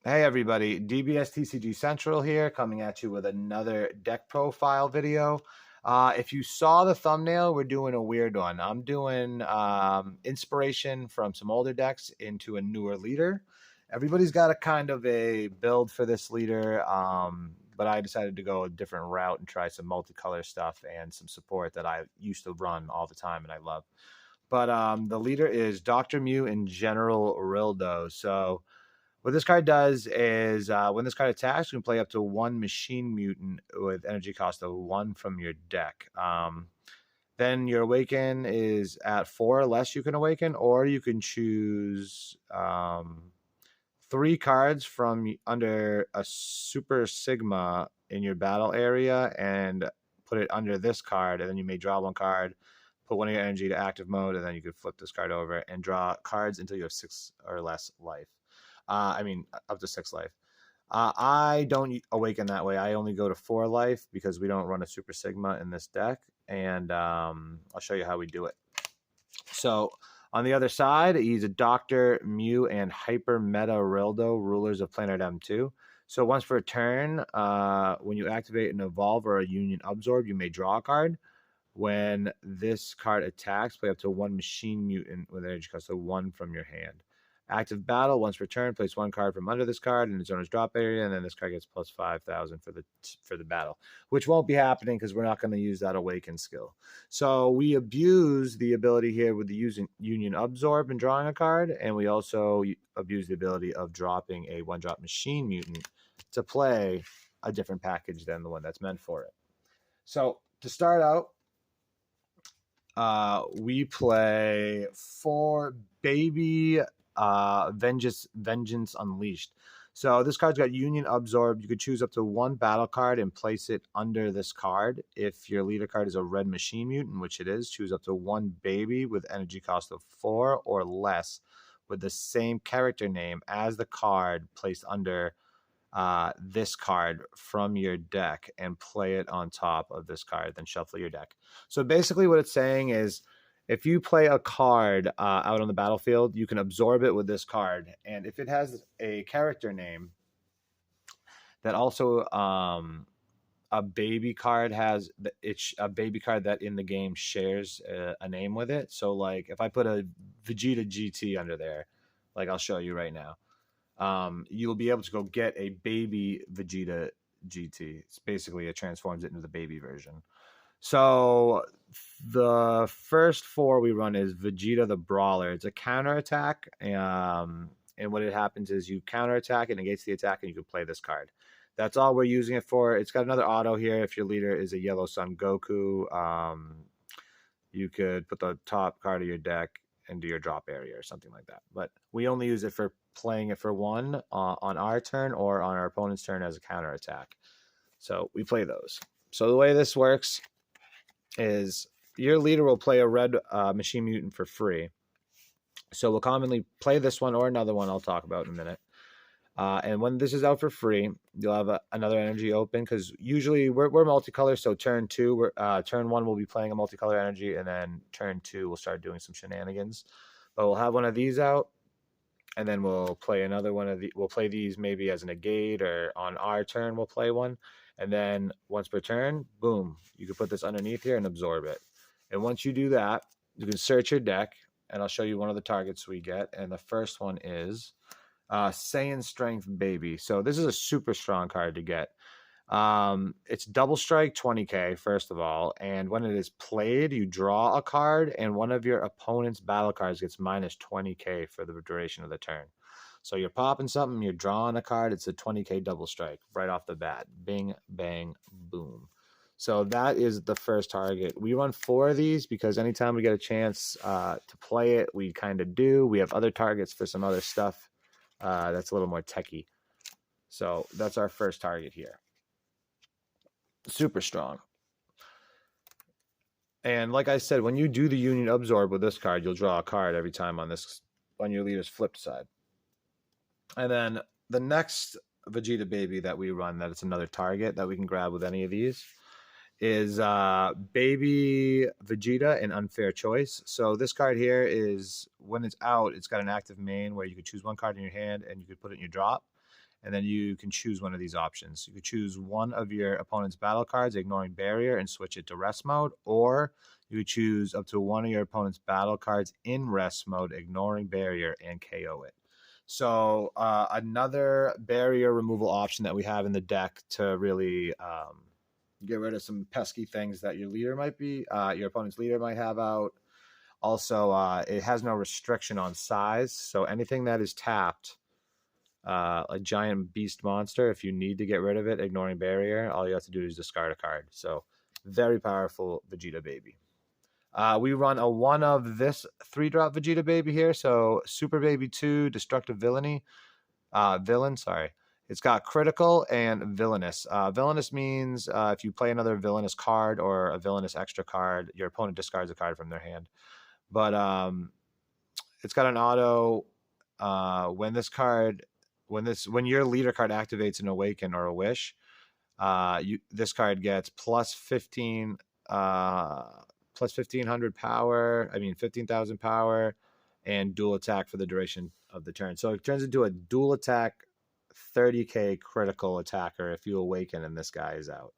Hey everybody, DBS TCG Central here, coming at you with another deck profile video. If you saw the thumbnail, we're doing a weird one. I'm doing inspiration from some older decks into a newer leader. Everybody's got a kind of a build for this leader, but I decided to go a different route and try some multicolor stuff and some support that I used to run all the time and I love. But the leader is Dr. Myuu and General Rilldo. So what this card does is when this card attacks, you can play up to one machine mutant with energy cost of 1 from your deck. Then your awaken is at 4 or less you can awaken, or you can choose 3 cards from under a Super Sigma in your battle area and put it under this card, and then you may draw 1 card, put one of your energy to active mode, and then you could flip this card over and draw cards until you have 6 or less life. Up to 6 life. I don't awaken that way. I only go to 4 life because we don't run a Super Sigma in this deck, and I'll show you how we do it. So on the other side, he's a Dr. Myuu and Hyper Meta Rilldo, rulers of Planet M2. So once per turn, when you activate an Evolve or a Union Absorb, you may draw a card. When this card attacks, play up to 1 machine mutant with energy cost of 1 from your hand. Active battle, once per turn, place 1 card from under this card in its owner's drop area, and then this card gets plus 5,000 for the battle, which won't be happening because we're not going to use that awaken skill. So we abuse the ability here with the using Union Absorb and drawing a card, and we also abuse the ability of dropping a 1-drop machine mutant to play a different package than the one that's meant for it. So to start out, we play 4 baby Vengeance Unleashed. So this card's got Union Absorb. You could choose up to 1 battle card and place it under this card. If your leader card is a red machine mutant, which it is, choose up to 1 baby with energy cost of 4 or less with the same character name as the card placed under this card from your deck and play it on top of this card, then shuffle your deck. So basically what it's saying is if you play a card out on the battlefield, you can absorb it with this card. And if it has a character name that also a baby card has, it's a baby card that in the game shares a name with it. So like if I put a Vegeta GT under there, like I'll show you right now, you'll be able to go get a baby Vegeta GT. It's basically it transforms it into the baby version. So the first 4 we run is Vegeta the Brawler. It's a counterattack. And what it happens is you counterattack, it negates the attack, and you can play this card. That's all we're using it for. It's got another auto here. If your leader is a Yellow Sun Goku, you could put the top card of your deck into your drop area or something like that. But we only use it for playing it for 1 on our turn or on our opponent's turn as a counterattack. So we play those. So the way this works is your leader will play a red machine mutant for free. So we'll commonly play this one or another one I'll talk about in a minute. And when this is out for free, you'll have another energy open because usually we're multicolor. So turn 1 we'll be playing a multicolor energy, and then turn 2 we'll start doing some shenanigans. But we'll have one of these out, and then we'll play another one of the. We'll play these maybe as a negate, or on our turn we'll play one, and then once per turn, boom, you can put this underneath here and absorb it. And once you do that, you can search your deck, and I'll show you one of the targets we get. And the first one is Saiyan Strength Baby. So this is a super strong card to get. It's double strike 20k first of all, and when it is played, you draw a card, and one of your opponent's battle cards gets minus 20k for the duration of the turn. So you're popping something, you're drawing a card, it's a 20k double strike right off the bat. Bing, bang, boom. So that is the first target. We run 4 of these because anytime we get a chance to play it, we kind of do. We have other targets for some other stuff that's a little more techy. So that's our first target here. Super strong. And like I said, when you do the Union Absorb with this card, you'll draw a card every time on your leader's flipped side. And then the next Vegeta baby that we run, that it's another target that we can grab with any of these, is Baby Vegeta, an Unfair Choice. So this card here is, when it's out, it's got an active main where you could choose 1 card in your hand and you could put it in your drop. and then you can choose one of these options. You could choose one of your opponent's battle cards, ignoring barrier, and switch it to rest mode, or you could choose up to one of your opponent's battle cards in rest mode, ignoring barrier, and KO it. So another barrier removal option that we have in the deck to really get rid of some pesky things that your opponent's leader might have out. Also, it has no restriction on size, so anything that is tapped, a giant beast monster, if you need to get rid of it, ignoring barrier, all you have to do is discard a card. So very powerful Vegeta baby. We run a one of this 3-drop Vegeta baby here. So Super Baby 2, Destructive Villain, sorry. It's got critical and villainous. Villainous means if you play another villainous card or a villainous extra card, your opponent discards a card from their hand. But it's got an auto when your leader card activates an awaken or a wish, this card gets plus 1500 power. I mean 15,000 power and dual attack for the duration of the turn. So it turns into a dual attack 30k critical attacker if you awaken and this guy is out.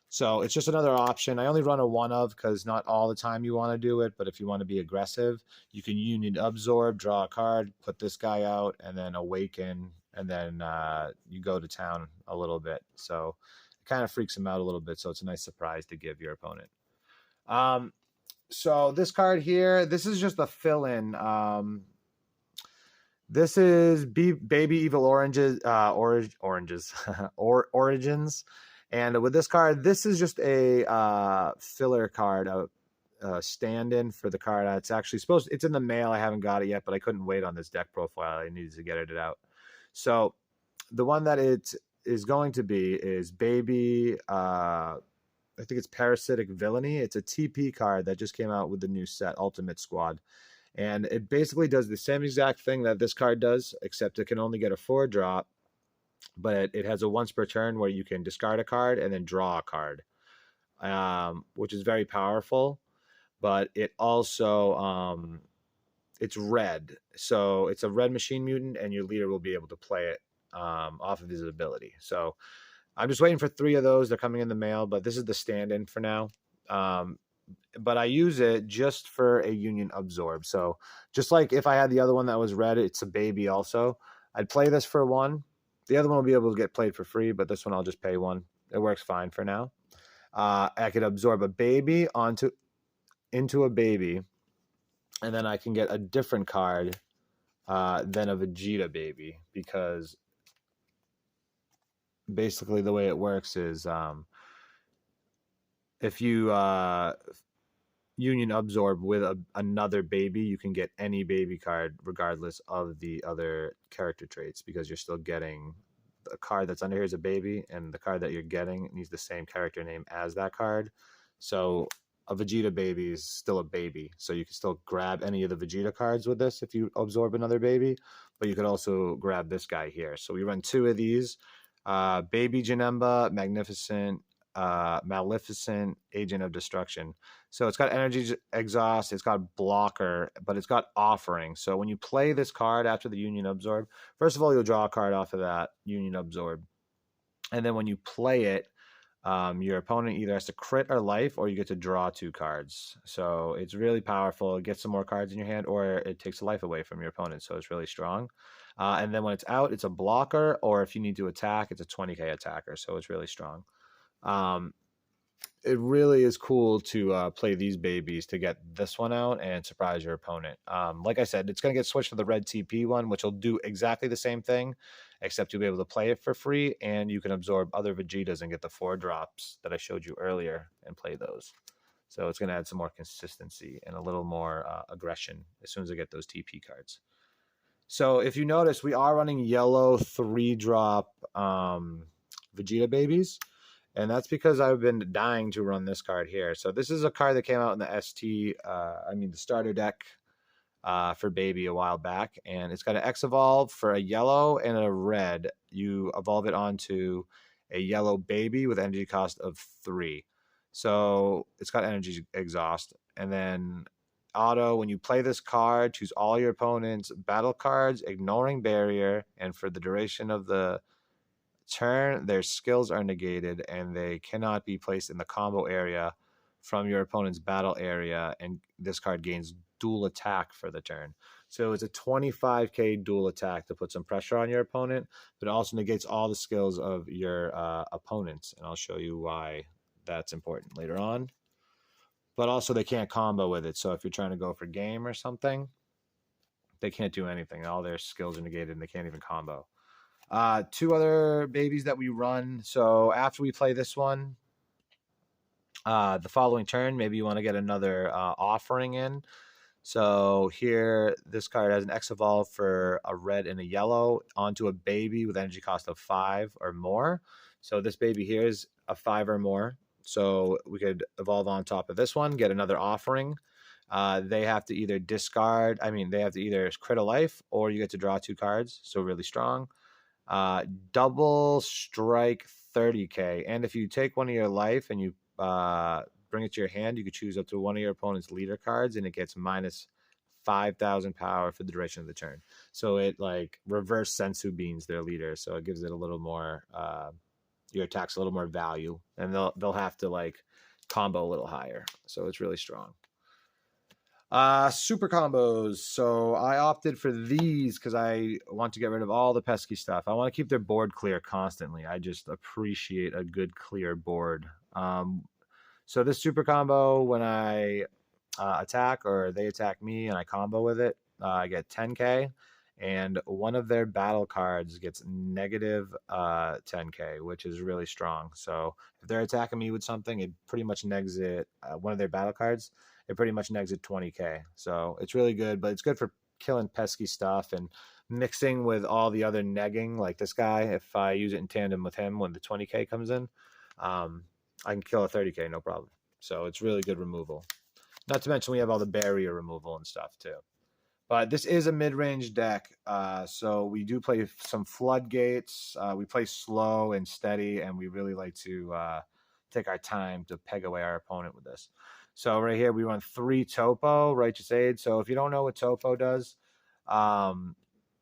So it's just another option. I only run a one of because not all the time you want to do it, but if you want to be aggressive, you can Union Absorb, draw a card, put this guy out, and then awaken, and then you go to town a little bit. So it kind of freaks him out a little bit, so it's a nice surprise to give your opponent. So this card here, this is just a fill-in. This is Baby Evil Origins. And with this card, this is just a filler card, a stand-in for the card. It's actually it's in the mail. I haven't got it yet, but I couldn't wait on this deck profile. I needed to get it out. So the one that it is going to be is Baby, I think it's Parasitic Villainy. It's a TP card that just came out with the new set, Ultimate Squad. And it basically does the same exact thing that this card does, except it can only get a 4-drop. But it has a once per turn where you can discard a card and then draw a card, which is very powerful. But it also, it's red. So it's a red machine mutant, and your leader will be able to play it off of his ability. So I'm just waiting for 3 of those. They're coming in the mail, but this is the stand-in for now. But I use it just for a Union Absorb. So just like if I had the other one that was red, it's a baby also. I'd play this for 1. The other one will be able to get played for free, but this one I'll just pay 1. It works fine for now. I could absorb a baby into a baby, and then I can get a different card than a Vegeta baby, because basically the way it works is if you Union Absorb with another baby, you can get any baby card regardless of the other character traits, because you're still getting a card that's under here is a baby, and the card that you're getting needs the same character name as that card. So a Vegeta baby is still a baby, so you can still grab any of the Vegeta cards with this if you absorb another baby, but you could also grab this guy here. So we run 2 of these, Baby Janemba, Maleficent, Agent of Destruction. So it's got energy exhaust, it's got blocker, but it's got offering. So when you play this card after the Union Absorb, first of all, you'll draw a card off of that Union Absorb. And then when you play it, your opponent either has to crit or life, or you get to draw 2 cards. So it's really powerful. It gets some more cards in your hand, or it takes a life away from your opponent. So it's really strong. And then when it's out, it's a blocker, or if you need to attack, it's a 20k attacker. So it's really strong. It really is cool to play these babies to get this one out and surprise your opponent. Like I said, it's going to get switched to the red TP one, which will do exactly the same thing, except you'll be able to play it for free, and you can absorb other Vegetas and get the 4 drops that I showed you earlier and play those. So it's going to add some more consistency and a little more aggression as soon as I get those TP cards. So if you notice, we are running yellow 3-drop Vegeta babies. And that's because I've been dying to run this card here. So this is a card that came out in the the starter deck for Baby a while back. And it's got an X Evolve for a yellow and a red. You evolve it onto a yellow baby with energy cost of 3. So it's got energy exhaust. And then auto, when you play this card, choose all your opponent's battle cards, ignoring barrier. And for the duration of the turn, their skills are negated and they cannot be placed in the combo area from your opponent's battle area, and this card gains dual attack for the turn. So it's a 25k dual attack to put some pressure on your opponent, but it also negates all the skills of your opponents, and I'll show you why that's important later on. But also they can't combo with it, so if you're trying to go for game or something, they can't do anything. All their skills are negated and they can't even combo. Two other babies that we run. So after we play this one, the following turn, maybe you want to get another offering in. So here, this card has an X evolve for a red and a yellow onto a baby with energy cost of 5 or more. So this baby here is a 5 or more. So we could evolve on top of this one, get another offering. They have to either discard, they have to either crit a life or you get to draw 2 cards. So really strong. Double strike 30k. And if you take one of your life and you bring it to your hand, you could choose up to one of your opponent's leader cards, and it gets minus 5,000 power for the duration of the turn. So it like reverse sensu beans their leader, so it gives it a little more your attacks a little more value, and they'll have to like combo a little higher. So it's really strong. Super combos. So I opted for these because I want to get rid of all the pesky stuff. I want to keep their board clear constantly. I just appreciate a good clear board. So this super combo, when I attack or they attack me and I combo with it, I get 10k, and one of their battle cards gets negative 10k, which is really strong. So if they're attacking me with something, it pretty much negs it. One of their battle cards, it pretty much negs it 20k. So it's really good, but it's good for killing pesky stuff and mixing with all the other negging. Like this guy, if I use it in tandem with him when the 20k comes in, I can kill a 30k no problem. So it's really good removal. Not to mention we have all the barrier removal and stuff too. But this is a mid-range deck, so we do play some floodgates. We play slow and steady, and we really like to take our time to peg away our opponent with this. So right here we run 3 Topo, Righteous Aid. So if you don't know what Topo does,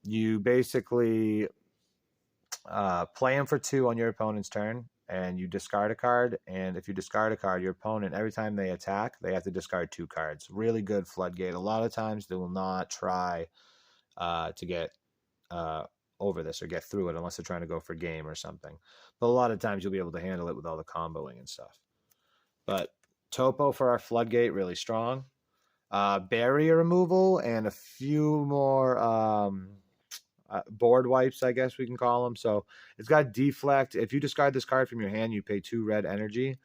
you basically play him for 2 on your opponent's turn, and you discard a card. And if you discard a card, your opponent, every time they attack, they have to discard 2 cards. Really good floodgate. A lot of times they will not try to get over this or get through it unless they're trying to go for game or something. But a lot of times you'll be able to handle it with all the comboing and stuff. But Topo for our floodgate, really strong. Barrier removal and a few more board wipes, I guess we can call them. So it's got deflect. If you discard this card from your hand, you pay 2 red energy.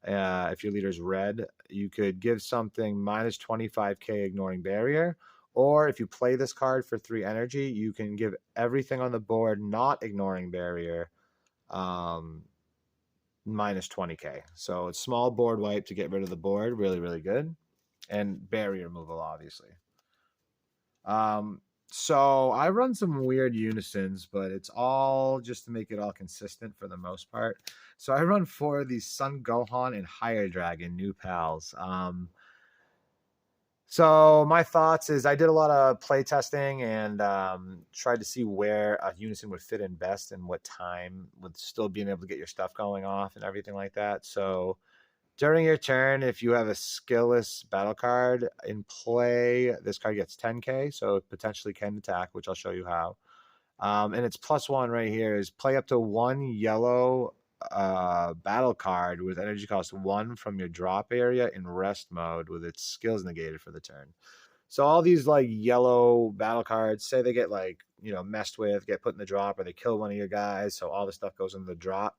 If your leader's red, you could give something minus 25k ignoring barrier. Or if you play this card for 3 energy, you can give everything on the board not ignoring barrier minus 20k. So it's small board wipe to get rid of the board. Really, really good. And barrier removal, obviously. So I run some weird unisons, but it's all just to make it all consistent for the most part. So I run 4 of these Sun Gohan and Higher Dragon new pals. So my thoughts is I did a lot of play testing and tried to see where a unison would fit in best and what time with still being able to get your stuff going off and everything like that. So during your turn, if you have a skillless battle card in play, this card gets 10k, so it potentially can attack, which I'll show you how. And it's +1 right here is play up to 1 yellow battle card with energy cost 1 from your drop area in rest mode with its skills negated for the turn. So all these like yellow battle cards, say they get like, messed with, get put in the drop, or they kill one of your guys, so all the stuff goes into the drop.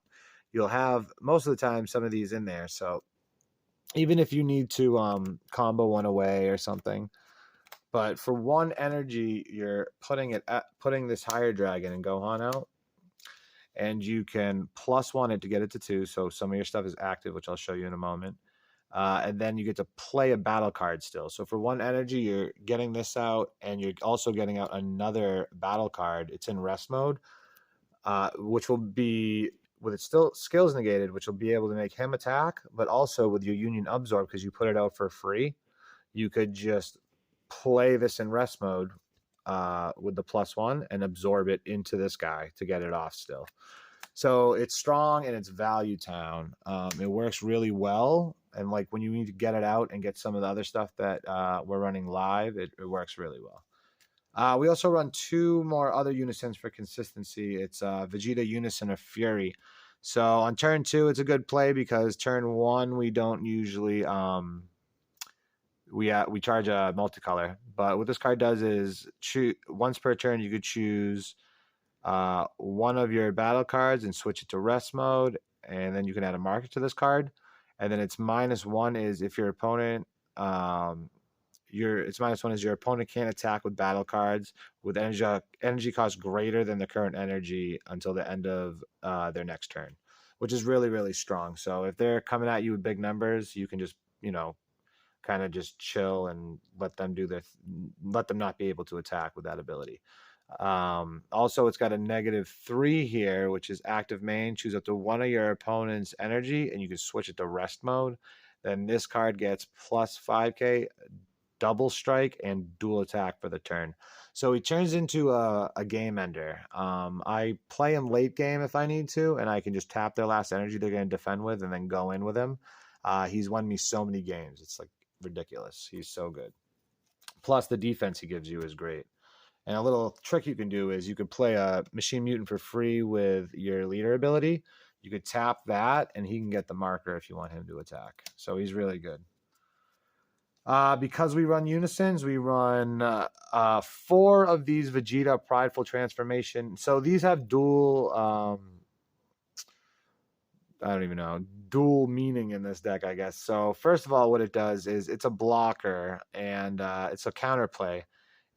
You'll have most of the time some of these in there. So even if you need to combo one away or something, but for 1 energy, you're putting this Higher Dragon and Gohan out, and you can +1 it to get it to 2. So some of your stuff is active, which I'll show you in a moment. And then you get to play a battle card still. So for 1 energy, you're getting this out, and you're also getting out another battle card. It's in rest mode, which will be with its still skills negated, which will be able to make him attack, but also with your Union Absorb, because you put it out for free, you could just play this in rest mode with the +1 and absorb it into this guy to get it off still. So it's strong and it's value town. It works really well, and like when you need to get it out and get some of the other stuff that we're running live, it works really well. We also run two more other unisons for consistency. It's Vegeta Unison of Fury. So on turn two, it's a good play because turn one we don't usually we charge a multicolor, but what this card does is once per turn you could choose one of your battle cards and switch it to rest mode, and then you can add a marker to this card, and then its -1 is if your opponent it's -1 is your opponent can't attack with battle cards with energy cost greater than the current energy until the end of their next turn, which is really really strong. So if they're coming at you with big numbers, you can just kind of just chill and let them let them not be able to attack with that ability. Also, it's got a -3 here, which is active main. Choose up to one of your opponent's energy, and you can switch it to rest mode. Then this card gets plus 5k, double strike, and dual attack for the turn. So he turns into a game ender. I play him late game if I need to, and I can just tap their last energy they're going to defend with and then go in with him. He's won me so many games. It's like ridiculous. He's so good. Plus, the defense he gives you is great. And a little trick you can do is you could play a Machine Mutant for free with your leader ability. You could tap that, and he can get the marker if you want him to attack. So he's really good. Because we run unisons, we run 4 of these Vegeta Prideful Transformation. So these have dual, I don't even know, dual meaning in this deck, I guess. So first of all, what it does is it's a blocker, and it's a counterplay.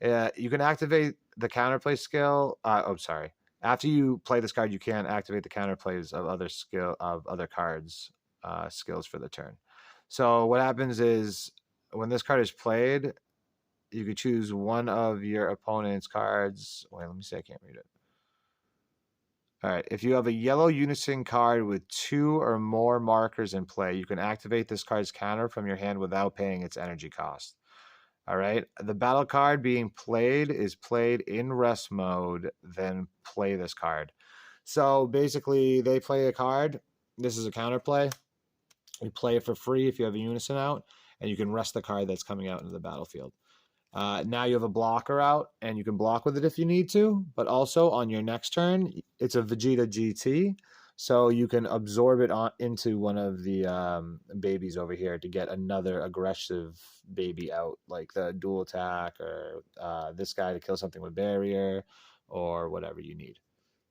You can activate the counterplay skill. Sorry. After you play this card, you can activate the counterplays of other cards skills for the turn. So what happens is when this card is played, you could choose one of your opponent's cards. Wait, let me see. I can't read it. All right. If you have a yellow unison card with 2 or more markers in play, you can activate this card's counter from your hand without paying its energy cost. All right. The battle card being played is played in rest mode, then play this card. So basically, they play a card. This is a counterplay. You play it for free if you have a unison out, and you can rest the card that's coming out into the battlefield. Now you have a blocker out, and you can block with it if you need to, but also on your next turn, it's a Vegeta GT, so you can absorb it into one of the babies over here to get another aggressive baby out, like the dual attack, or this guy to kill something with barrier, or whatever you need.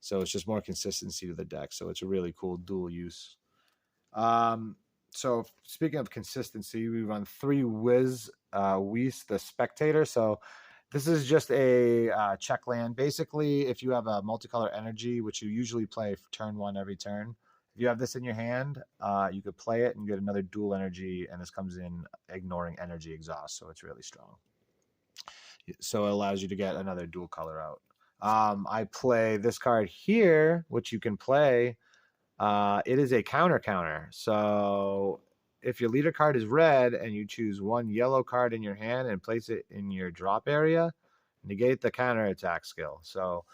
So it's just more consistency to the deck, so it's a really cool dual use. So speaking of consistency, we run 3 Whis the Spectator. So this is just a check land. Basically, if you have a multicolor energy, which you usually play for turn 1 every turn, if you have this in your hand, you could play it and get another dual energy, and this comes in ignoring energy exhaust, so it's really strong. So it allows you to get another dual color out. I play this card here, which you can play. It is a counter. So if your leader card is red and you choose one yellow card in your hand and place it in your drop area, negate the counter attack skill. So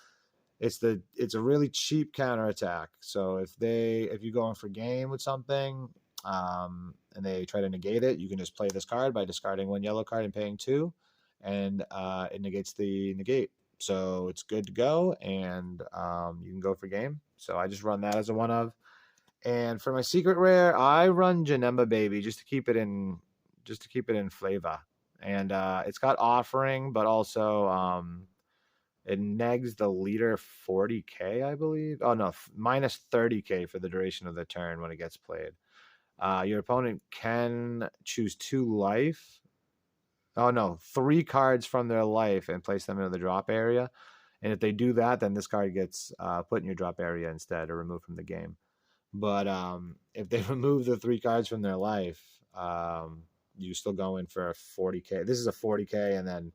it's a really cheap counter attack. So if you go in for game with something, and they try to negate it, you can just play this card by discarding 1 yellow card and paying 2, and it negates the negate. So it's good to go, and you can go for game. So I just run that as a one of. And for my secret rare, I run Janemba Baby just to keep it in flavor. And it's got offering, but also it negs the leader 40k, I believe. Oh no, minus 30k for the duration of the turn when it gets played. Your opponent can choose 2 life. Oh no, 3 cards from their life and place them into the drop area. And if they do that, then this card gets put in your drop area instead, or removed from the game. But if they remove the 3 cards from their life, you still go in for a 40k. This is a 40k, and then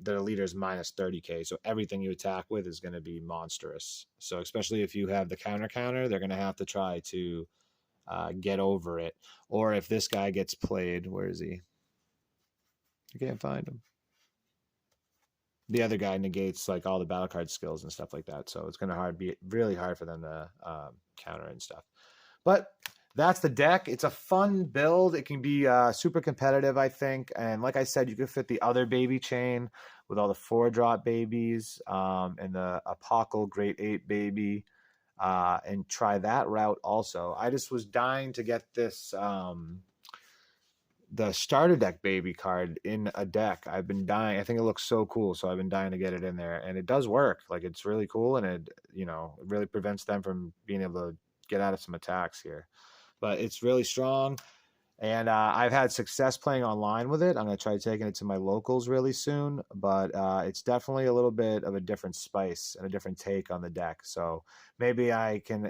their leader is minus 30k. So everything you attack with is going to be monstrous. So especially if you have the counter, they're going to have to try to get over it. Or if this guy gets played, where is he? I can't find him. the other guy negates like all the battle card skills and stuff like that. So it's going to be really hard for them to counter and stuff. But that's the deck. It's a fun build. It can be super competitive, I think. And like I said, you could fit the other baby chain with all the 4-drop babies and the Apocal Great 8 baby and try that route also. I just was dying to get this the starter deck baby card in a deck. I've been dying. I think it looks so cool, so I've been dying to get it in there, and it does work. Like it's really cool, and it it really prevents them from being able to get out of some attacks here. But it's really strong. And I've had success playing online with it. I'm going to try taking it to my locals really soon, but it's definitely a little bit of a different spice and a different take on the deck. So maybe I can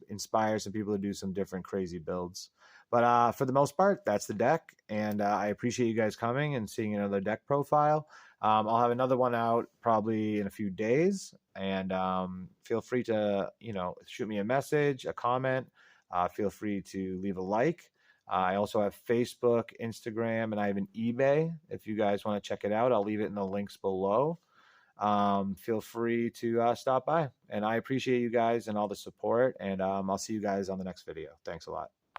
inspire some people to do some different crazy builds. But for the most part, that's the deck. And I appreciate you guys coming and seeing another deck profile. I'll have another one out probably in a few days. And feel free to, shoot me a message, a comment. Feel free to leave a like. I also have Facebook, Instagram, and I have an eBay. If you guys want to check it out, I'll leave it in the links below. Feel free to stop by. And I appreciate you guys and all the support. And I'll see you guys on the next video. Thanks a lot.